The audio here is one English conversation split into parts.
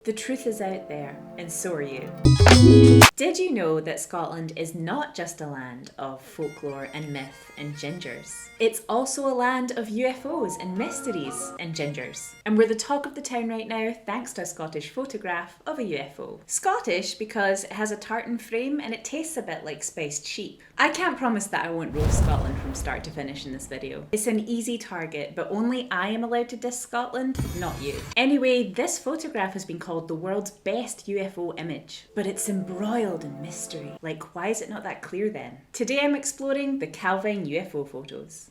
The truth is out there, and so are you. Did you know that Scotland is not just a land of folklore and myth and gingers? It's also a land of UFOs and mysteries and gingers. And we're the talk of the town right now thanks to a Scottish photograph of a UFO. Scottish because it has a tartan frame and it tastes a bit like spiced sheep. I can't promise that I won't roast Scotland from start to finish in this video. It's an easy target, but only I am allowed to diss Scotland, not you. Anyway, this photograph has been called the world's best UFO image, but it's embroiled in mystery. Like, why is it not that clear then? Today I'm exploring the Calvine UFO photos.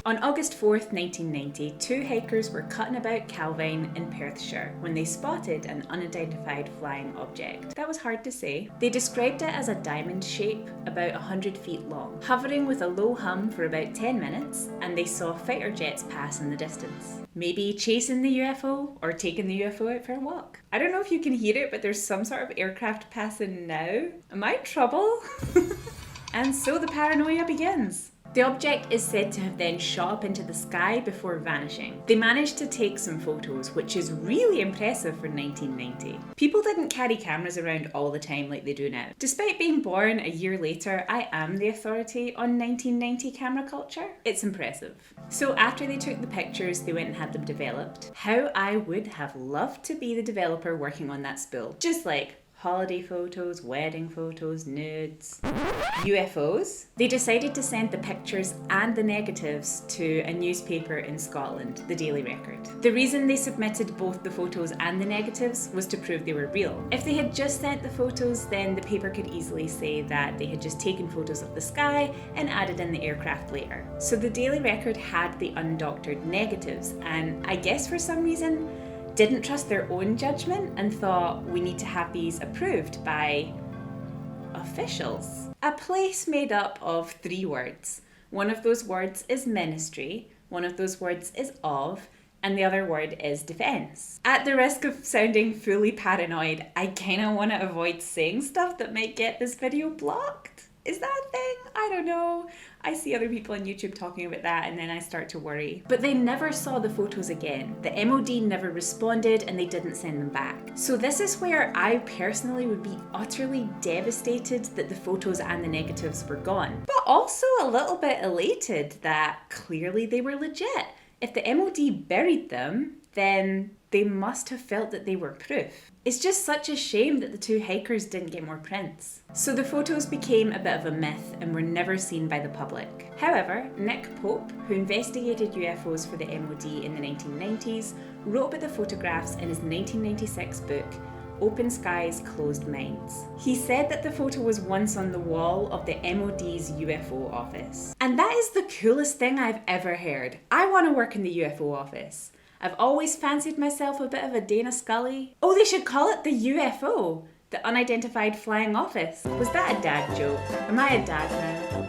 On August 4th, 1990, two hikers were cutting about Calvine in Perthshire when they spotted an unidentified flying object. That was hard to say. They described it as a diamond shape about 100 feet long, hovering with a low hum for about 10 minutes, and they saw fighter jets pass in the distance. Maybe chasing the UFO or taking the UFO out for a walk. I don't know if you can hear it, but there's some sort of aircraft passing now. Am I in trouble? And so the paranoia begins. The object is said to have then shot up into the sky before vanishing. They managed to take some photos, which is really impressive for 1990. People didn't carry cameras around all the time like they do now. Despite being born a year later, I am the authority on 1990 camera culture. It's impressive. So after they took the pictures, they went and had them developed. How I would have loved to be the developer working on that spool. Just like holiday photos, wedding photos, nudes. UFOs? They decided to send the pictures and the negatives to a newspaper in Scotland, the Daily Record. The reason they submitted both the photos and the negatives was to prove they were real. If they had just sent the photos, then the paper could easily say that they had just taken photos of the sky and added in the aircraft later. So the Daily Record had the undoctored negatives, and I guess for some reason, didn't trust their own judgment and thought we need to have these approved by officials. A place made up of 3 words. One of those words is ministry, one of those words is of, and the other word is defence. At the risk of sounding fully paranoid, I kinda wanna avoid saying stuff that might get this video blocked. Is that a thing? I don't know. I see other people on YouTube talking about that and then I start to worry. But they never saw the photos again. The MOD never responded and they didn't send them back. So this is where I personally would be utterly devastated that the photos and the negatives were gone. But also a little bit elated that clearly they were legit. If the MOD buried them, then they must have felt that they were proof. It's just such a shame that the two hikers didn't get more prints. So the photos became a bit of a myth and were never seen by the public. However, Nick Pope, who investigated UFOs for the MOD in the 1990s, wrote about the photographs in his 1996 book, Open Skies, Closed Minds. He said that the photo was once on the wall of the MOD's UFO office. And that is the coolest thing I've ever heard. I want to work in the UFO office. I've always fancied myself a bit of a Dana Scully. Oh, they should call it the UFO, the Unidentified Flying Office. Was that a dad joke? Am I a dad now?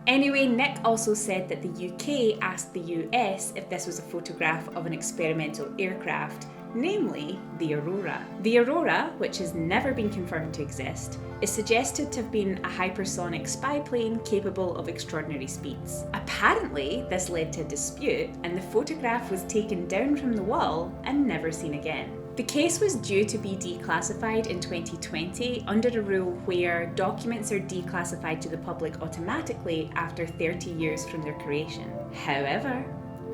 Anyway, Nick also said that the UK asked the US if this was a photograph of an experimental aircraft, namely the Aurora. The Aurora, which has never been confirmed to exist, is suggested to have been a hypersonic spy plane capable of extraordinary speeds. Apparently, this led to a dispute, and the photograph was taken down from the wall and never seen again. The case was due to be declassified in 2020 under a rule where documents are declassified to the public automatically after 30 years from their creation. However,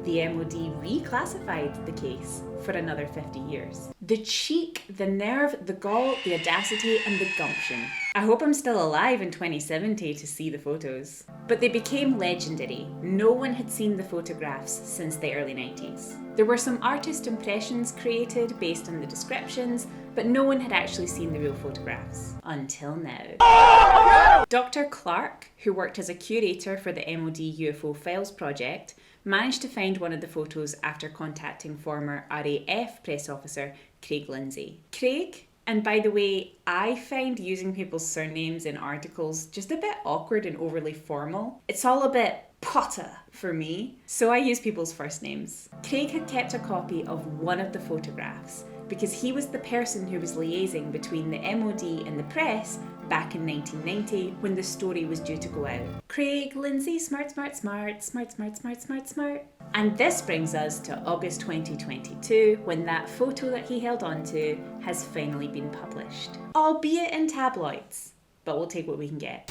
the MOD reclassified the case for another 50 years. The cheek, the nerve, the gall, the audacity, and the gumption. I hope I'm still alive in 2070 to see the photos. But they became legendary. No one had seen the photographs since the early 90s. There were some artist impressions created based on the descriptions, but no one had actually seen the real photographs. Until now. Dr. Clark, who worked as a curator for the MOD UFO Files project, managed to find one of the photos after contacting former RAF press officer Craig Lindsay. Craig, and by the way, I find using people's surnames in articles just a bit awkward and overly formal. It's all a bit Potter for me, so I use people's first names. Craig had kept a copy of one of the photographs because he was the person who was liaising between the MOD and the press back in 1990 when the story was due to go out. Craig, Lindsay, smart. And this brings us to August 2022, when that photo that he held onto has finally been published. Albeit in tabloids, but we'll take what we can get.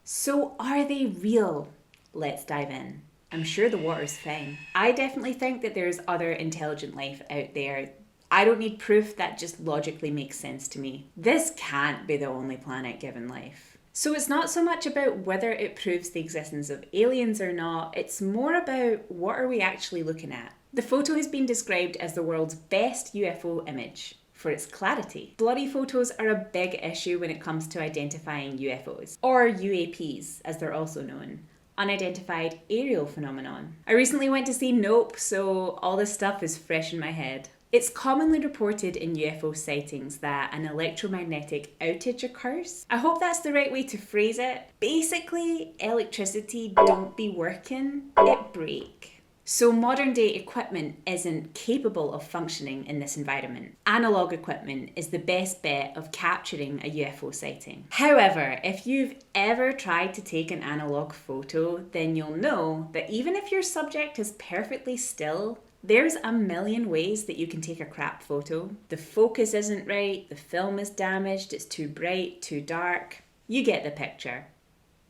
So are they real? Let's dive in. I'm sure the water's fine. I definitely think that there's other intelligent life out there. I don't need proof, that just logically makes sense to me. This can't be the only planet given life. So it's not so much about whether it proves the existence of aliens or not, it's more about what are we actually looking at. The photo has been described as the world's best UFO image for its clarity. Blurry photos are a big issue when it comes to identifying UFOs, or UAPs as they're also known. Unidentified aerial phenomenon. I recently went to see Nope, so all this stuff is fresh in my head. It's commonly reported in UFO sightings that an electromagnetic outage occurs. I hope that's the right way to phrase it. Basically, electricity don't be working, it break. So modern day equipment isn't capable of functioning in this environment. Analog equipment is the best bet of capturing a UFO sighting. However, if you've ever tried to take an analog photo, then you'll know that even if your subject is perfectly still, there's a million ways that you can take a crap photo. The focus isn't right, the film is damaged, it's too bright, too dark. You get the picture.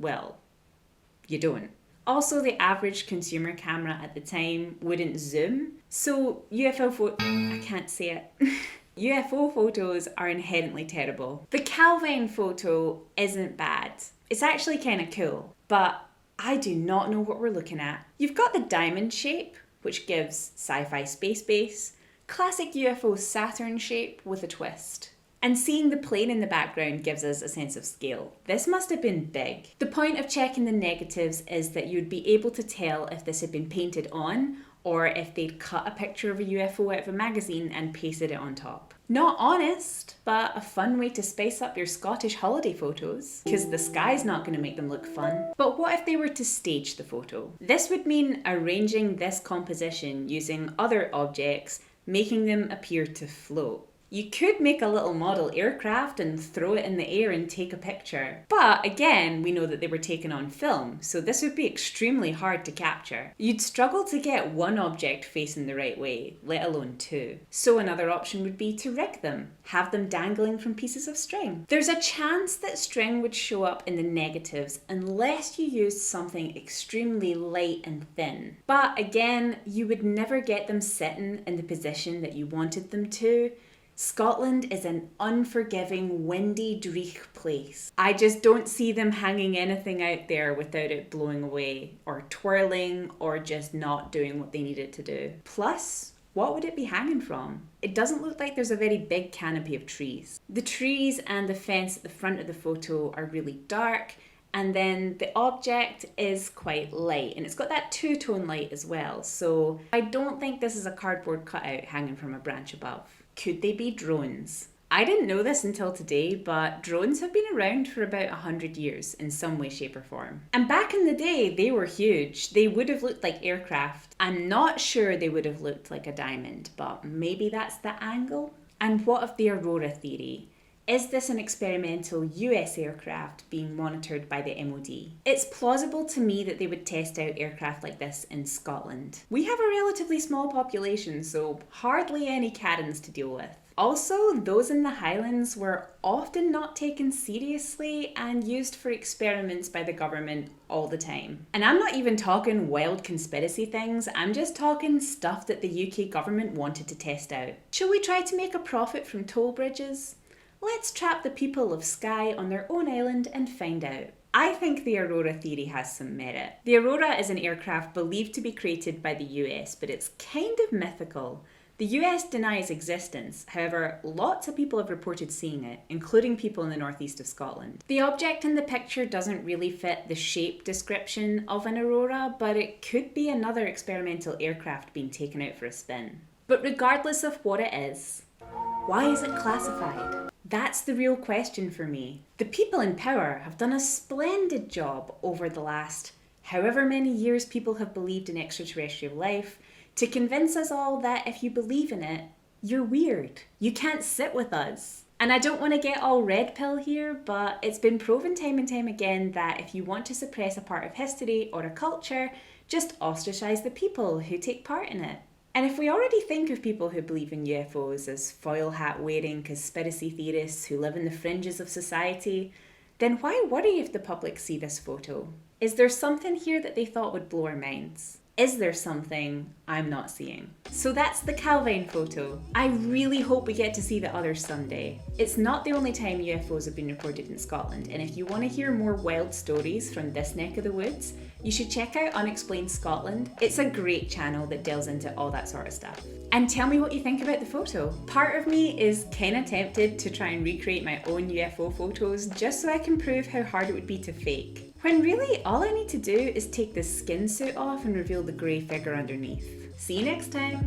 Well, you don't. Also, the average consumer camera at the time wouldn't zoom, so UFO photos are inherently terrible. The Calvine photo isn't bad. It's actually kind of cool, but I do not know what we're looking at. You've got the diamond shape, which gives sci-fi space base, classic UFO Saturn shape with a twist. And seeing the plane in the background gives us a sense of scale. This must have been big. The point of checking the negatives is that you'd be able to tell if this had been painted on or if they'd cut a picture of a UFO out of a magazine and pasted it on top. Not honest, but a fun way to spice up your Scottish holiday photos, because the sky's not going to make them look fun. But what if they were to stage the photo? This would mean arranging this composition using other objects, making them appear to float. You could make a little model aircraft and throw it in the air and take a picture. But again, we know that they were taken on film, so this would be extremely hard to capture. You'd struggle to get one object facing the right way, let alone two. So another option would be to rig them, have them dangling from pieces of string. There's a chance that string would show up in the negatives unless you used something extremely light and thin. But again, you would never get them sitting in the position that you wanted them to. Scotland is an unforgiving, windy, dreich place. I just don't see them hanging anything out there without it blowing away, or twirling, or just not doing what they need it to do. Plus, what would it be hanging from? It doesn't look like there's a very big canopy of trees. The trees and the fence at the front of the photo are really dark, and then the object is quite light, and it's got that two-tone light as well, so I don't think this is a cardboard cutout hanging from a branch above. Could they be drones? I didn't know this until today, but drones have been around for about 100 years in some way, shape or form. And back in the day, they were huge. They would have looked like aircraft. I'm not sure they would have looked like a diamond, but maybe that's the angle. And what of the Aurora theory? Is this an experimental US aircraft being monitored by the MOD? It's plausible to me that they would test out aircraft like this in Scotland. We have a relatively small population, so hardly any Karens to deal with. Also, those in the Highlands were often not taken seriously and used for experiments by the government all the time. And I'm not even talking wild conspiracy things, I'm just talking stuff that the UK government wanted to test out. Shall we try to make a profit from toll bridges? Let's trap the people of Skye on their own island and find out. I think the Aurora theory has some merit. The Aurora is an aircraft believed to be created by the US, but it's kind of mythical. The US denies existence, however, lots of people have reported seeing it, including people in the northeast of Scotland. The object in the picture doesn't really fit the shape description of an Aurora, but it could be another experimental aircraft being taken out for a spin. But regardless of what it is, why is it classified? That's the real question for me. The people in power have done a splendid job over the last however many years people have believed in extraterrestrial life to convince us all that if you believe in it, you're weird. You can't sit with us. And I don't want to get all red pill here, but it's been proven time and time again that if you want to suppress a part of history or a culture, Just ostracise the people who take part in it. And if we already think of people who believe in UFOs as foil hat wearing conspiracy theorists who live in the fringes of society, then why worry if the public see this photo? Is there something here that they thought would blow our minds? Is there something I'm not seeing? So that's the Calvine photo. I really hope we get to see the others someday. It's not the only time UFOs have been reported in Scotland, and if you want to hear more wild stories from this neck of the woods, you should check out Unexplained Scotland. It's a great channel that delves into all that sort of stuff. And tell me what you think about the photo. Part of me is kinda tempted to try and recreate my own UFO photos just so I can prove how hard it would be to fake. When really, all I need to do is take the skin suit off and reveal the grey figure underneath. See you next time!